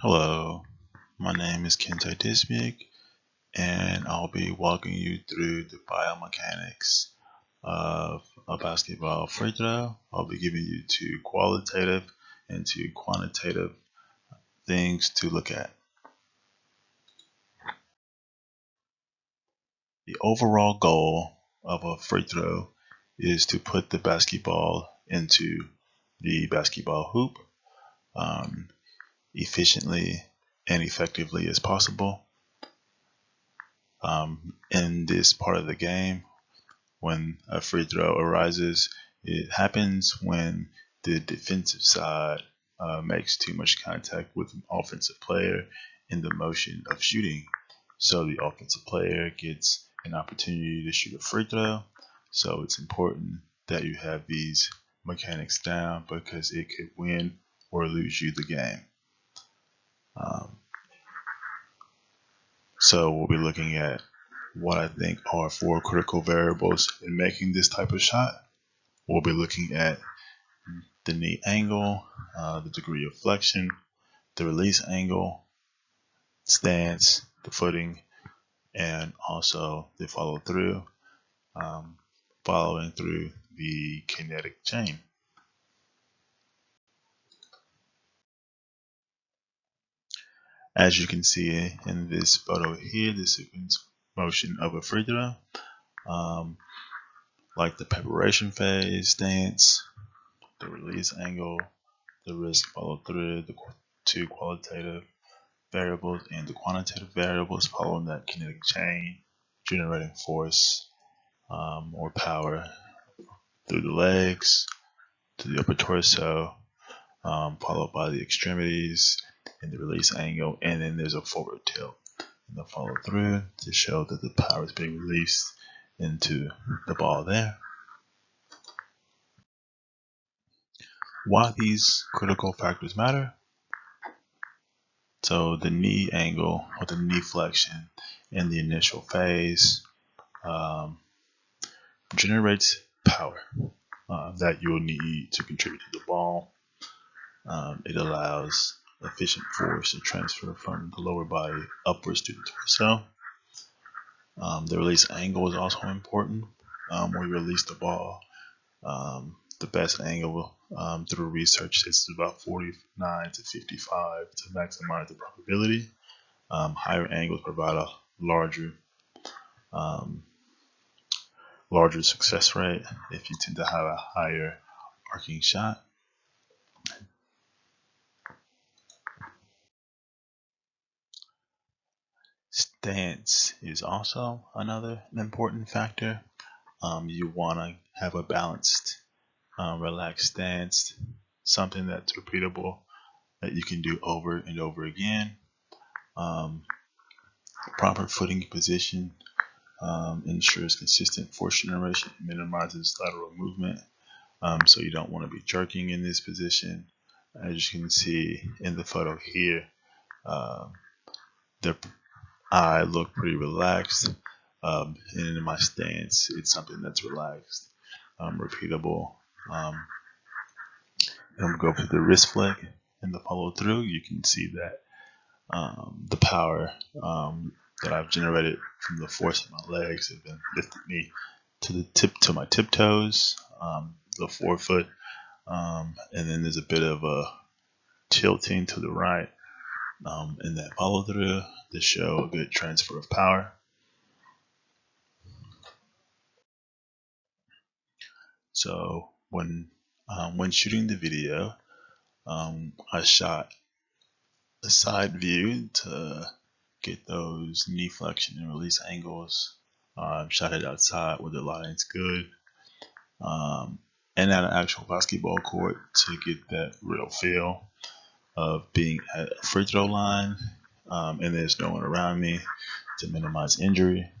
Hello, my name is Kente Dismick, and I'll be walking you through the biomechanics of a basketball free throw. I'll be giving you two qualitative and two quantitative things to look at. The overall goal of a free throw is to put the basketball into the basketball hoop efficiently and effectively as possible. In this part of the game, when a free throw arises, it happens when the defensive side makes too much contact with an offensive player in the motion of shooting. So the offensive player gets an opportunity to shoot a free throw. So it's important that you have these mechanics down because it could win or lose you the game. So we'll be looking at what I think are four critical variables in making this type of shot. We'll be looking at the knee angle, the degree of flexion, the release angle, stance, the footing, and also the follow through, following through the kinetic chain. As you can see in this photo here, the sequence motion of a free throw, like the preparation phase, stance, the release angle, the risk follow through, the two qualitative variables and the quantitative variables following that kinetic chain, generating force or power through the legs to the upper torso, followed by the extremities and the release angle, and then there's a forward tilt and the follow through to show that the power is being released into the ball there. Why these critical factors matter? So the knee angle or the knee flexion in the initial phase generates power that you'll need to contribute to the ball. It allows efficient force to transfer from the lower body upwards to the torso. The release angle is also important. When you release the ball, the best angle through research is about 49 to 55 to maximize the probability. Higher angles provide a larger success rate if you tend to have a higher arcing shot. Stance is also another important factor. You want to have a balanced, relaxed stance, something that's repeatable, that you can do over and over again. Proper footing position ensures consistent force generation and minimizes lateral movement. So you don't want to be jerking in this position. As you can see in the photo here, I look pretty relaxed, and in my stance, it's something that's relaxed, repeatable. And we go for the wrist flick and the follow through. You can see that the power that I've generated from the force of my legs have been lifted me to my tiptoes, the forefoot, and then there's a bit of a tilting to the right in that follow through to show a good transfer of power. So when shooting the video, I shot a side view to get those knee flexion and release angles. Shot it outside where the lighting's good, and at an actual basketball court to get that real feel of being at a free throw line, and there's no one around me to minimize injury,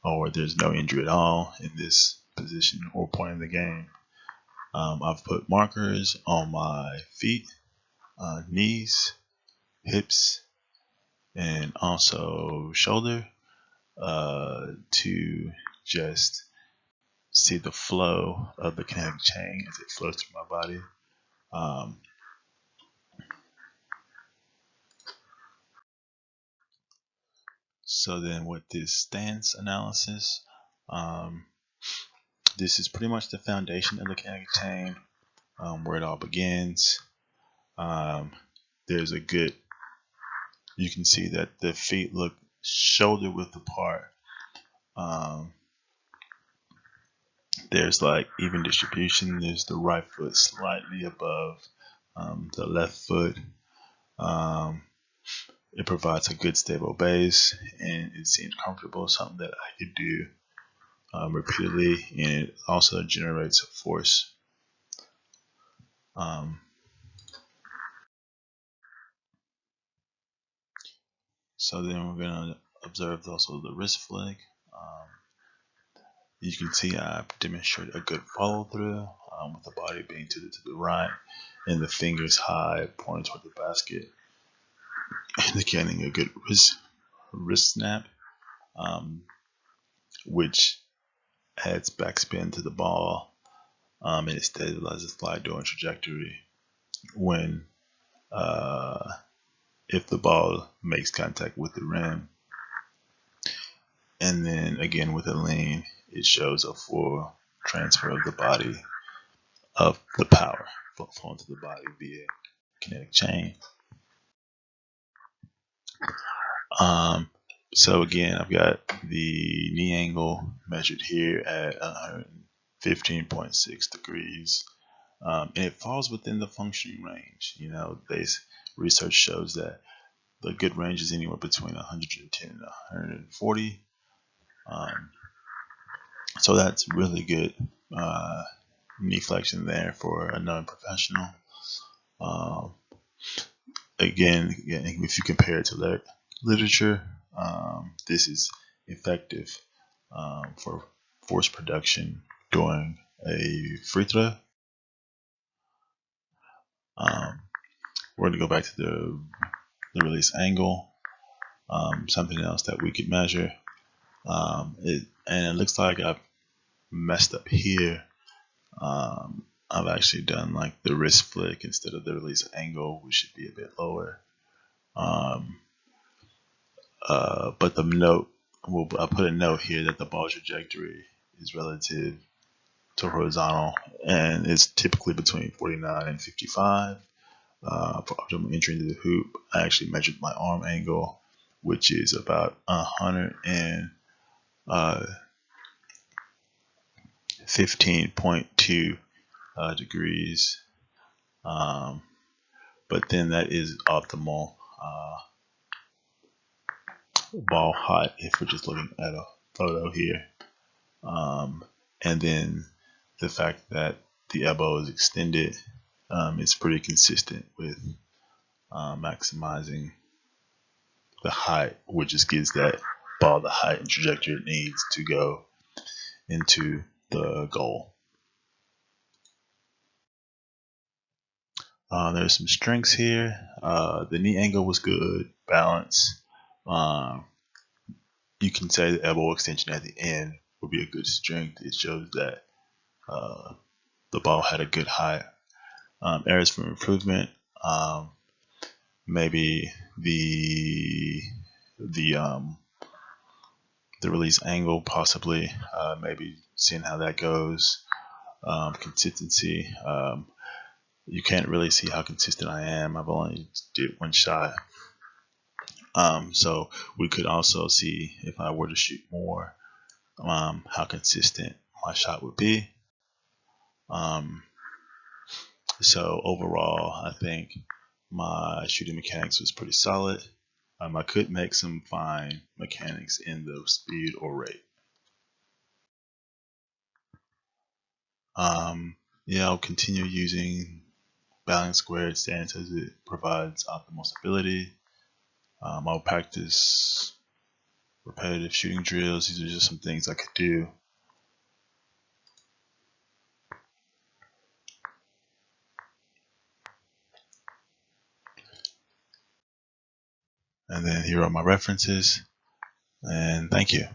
or there's no injury at all in this position or point in the game. I've put markers on my feet, knees, hips, and also shoulder to just see the flow of the kinetic chain as it flows through my body. So then with this stance analysis, this is pretty much the foundation of the kinetic chain, where it all begins. There's a good, you can see that the feet look shoulder width apart. There's like even distribution. There's the right foot slightly above the left foot. It provides a good stable base, and it seems comfortable, something that I could do repeatedly, and it also generates a force. So then we're going to observe also the wrist flick. You can see I demonstrate a good follow through with the body being to the right and the fingers high pointing toward the basket, indicating a good wrist snap, which adds backspin to the ball, and it stabilizes the slide during trajectory when if the ball makes contact with the rim. And then again with a lean, it shows a full transfer of the body, of the power flowing to the body via kinetic chain. So again, I've got the knee angle measured here at 115.6 degrees, and it falls within the functioning range. You know, research shows that the good range is anywhere between 110 and 140. So that's really good knee flexion there for a non-professional. Again, if you compare it to literature, this is effective for force production during a free throw. We're going to go back to the release angle, something else that we could measure. And it looks like I've messed up here. I've actually done like the wrist flick instead of the release angle, which should be a bit lower. But the note, I'll put a note here that the ball trajectory is relative to horizontal, and it's typically between 49 and 55. For optimal entry into the hoop, I actually measured my arm angle, which is about 115.2 degrees. But then that is optimal ball height if we're just looking at a photo here. And then the fact that the elbow is extended is pretty consistent with maximizing the height, which just gives that ball the height and trajectory it needs to go into the goal. There's some strengths here. The knee angle was good, balance. You can say the elbow extension at the end would be a good strength. It shows that the ball had a good height. Areas for improvement, maybe the release angle, possibly, maybe seeing how that goes. Consistency, you can't really see how consistent I am. I've only did one shot. So we could also see if I were to shoot more, how consistent my shot would be. So overall, I think my shooting mechanics was pretty solid. I could make some fine mechanics in the speed or rate. Yeah, I'll continue using balanced squared stance as it provides optimal stability. I'll practice repetitive shooting drills. These are just some things I could do. And then here are my references. And thank you.